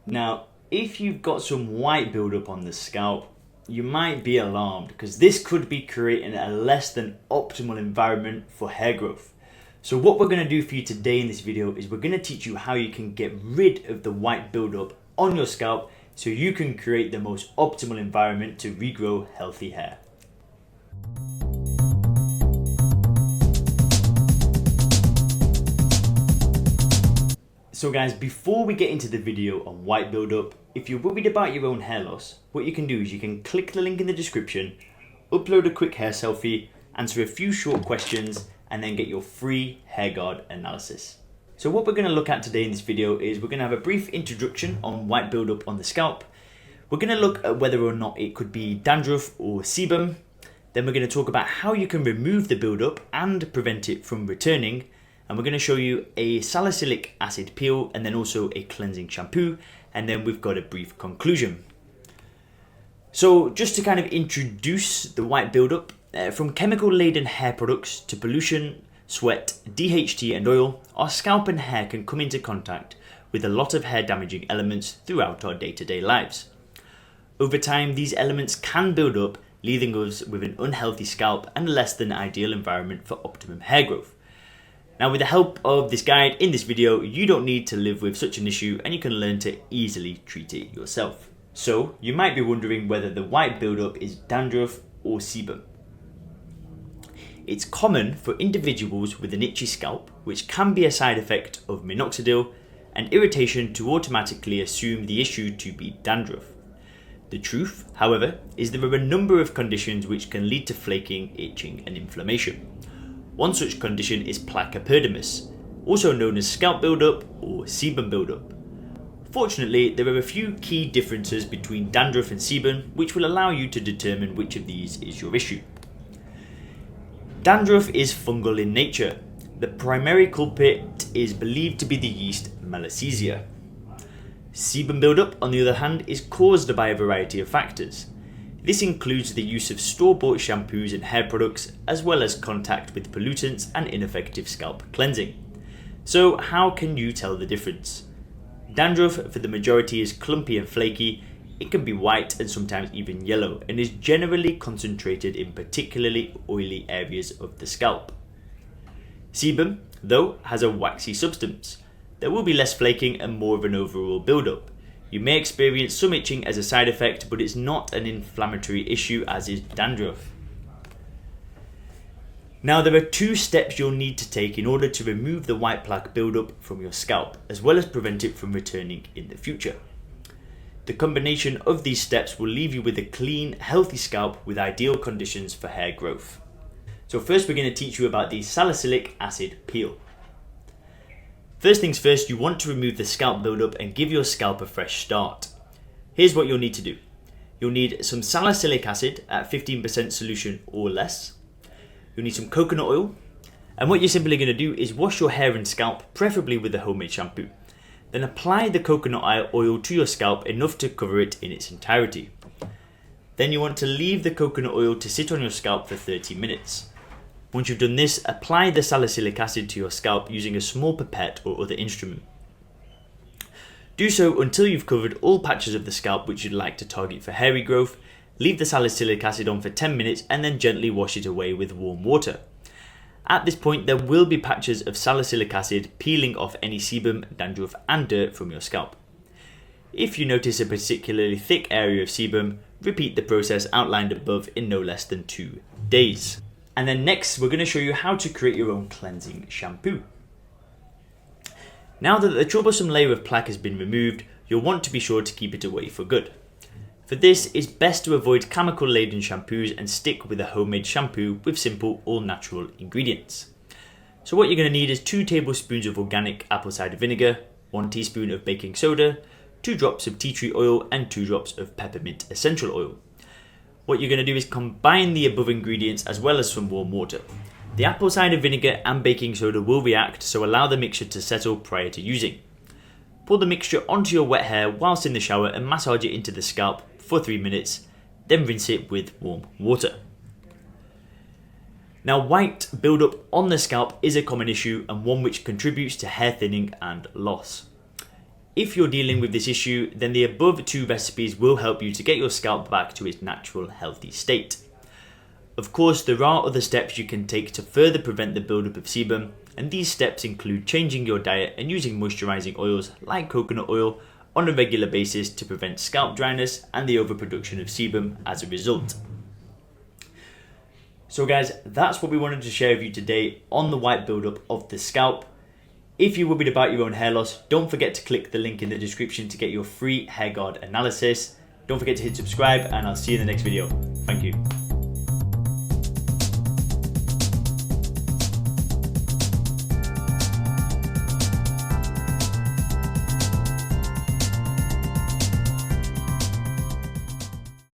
Now, if you've got some white buildup on the scalp, you might be alarmed because this could be creating a less than optimal environment for hair growth. So what we're going to do for you today in this video is we're going to teach you how you can get rid of the white buildup on your scalp so you can create the most optimal environment to regrow healthy hair. So guys, before we get into the video on white buildup, if you're worried about your own hair loss, what you can do is you can click the link in the description, upload a quick hair selfie, answer a few short questions, and then get your free Hairguard analysis. So what we're going to look at today in this video is we're going to have a brief introduction on white buildup on the scalp. We're going to look at whether or not it could be dandruff or sebum. Then we're going to talk about how you can remove the buildup and prevent it from returning. And we're going to show you a salicylic acid peel and then also a cleansing shampoo. And then we've got a brief conclusion. So just to kind of introduce the white buildup, from chemical-laden hair products to pollution, sweat, DHT and oil, our scalp and hair can come into contact with a lot of hair-damaging elements throughout our day-to-day lives. Over time, these elements can build up, leaving us with an unhealthy scalp and a less than ideal environment for optimum hair growth. Now, with the help of this guide in this video, you don't need to live with such an issue and you can learn to easily treat it yourself. So, you might be wondering whether the white buildup is dandruff or sebum. It's common for individuals with an itchy scalp, which can be a side effect of minoxidil, and irritation to automatically assume the issue to be dandruff. The truth, however, is there are a number of conditions which can lead to flaking, itching and inflammation. One such condition is plaque epidermis, also known as scalp buildup or sebum buildup. Fortunately, there are a few key differences between dandruff and sebum which will allow you to determine which of these is your issue. Dandruff is fungal in nature. The primary culprit is believed to be the yeast Malassezia. Sebum buildup, on the other hand, is caused by a variety of factors. This includes the use of store-bought shampoos and hair products, as well as contact with pollutants and ineffective scalp cleansing. So how can you tell the difference? Dandruff for the majority is clumpy and flaky. It can be white and sometimes even yellow and is generally concentrated in particularly oily areas of the scalp. Sebum, though, has a waxy substance. There will be less flaking and more of an overall buildup. You may experience some itching as a side effect, but it's not an inflammatory issue as is dandruff. Now, there are two steps you'll need to take in order to remove the white plaque buildup from your scalp, as well as prevent it from returning in the future. The combination of these steps will leave you with a clean, healthy scalp with ideal conditions for hair growth. So first, we're going to teach you about the salicylic acid peel. First things first, you want to remove the scalp buildup and give your scalp a fresh start. Here's what you'll need to do. You'll need some salicylic acid at 15% solution or less. You'll need some coconut oil. And what you're simply going to do is wash your hair and scalp, preferably with a homemade shampoo. Then apply the coconut oil to your scalp enough to cover it in its entirety. Then you want to leave the coconut oil to sit on your scalp for 30 minutes. Once you've done this, apply the salicylic acid to your scalp using a small pipette or other instrument. Do so until you've covered all patches of the scalp which you'd like to target for hair regrowth. Leave the salicylic acid on for 10 minutes and then gently wash it away with warm water. At this point, there will be patches of salicylic acid peeling off any sebum, dandruff and dirt from your scalp. If you notice a particularly thick area of sebum, repeat the process outlined above in no less than 2 days. And then next, we're going to show you how to create your own cleansing shampoo. Now that the troublesome layer of plaque has been removed, you'll want to be sure to keep it away for good. For this, it's best to avoid chemical-laden shampoos and stick with a homemade shampoo with simple, all-natural ingredients. So what you're going to need is 2 tablespoons of organic apple cider vinegar, 1 teaspoon of baking soda, 2 drops of tea tree oil and 2 drops of peppermint essential oil. What you're going to do is combine the above ingredients as well as some warm water. The apple cider vinegar and baking soda will react, so allow the mixture to settle prior to using. Pour the mixture onto your wet hair whilst in the shower and massage it into the scalp for 3 minutes, then rinse it with warm water. Now, white buildup on the scalp is a common issue and one which contributes to hair thinning and loss. If you're dealing with this issue, then the above 2 recipes will help you to get your scalp back to its natural healthy state. Of course, there are other steps you can take to further prevent the buildup of sebum, and these steps include changing your diet and using moisturizing oils like coconut oil on a regular basis to prevent scalp dryness and the overproduction of sebum as a result. So guys, that's what we wanted to share with you today on the white buildup of the scalp. If you're worried about your own hair loss, don't forget to click the link in the description to get your free Hairguard analysis. Don't forget to hit subscribe, and I'll see you in the next video. Thank you.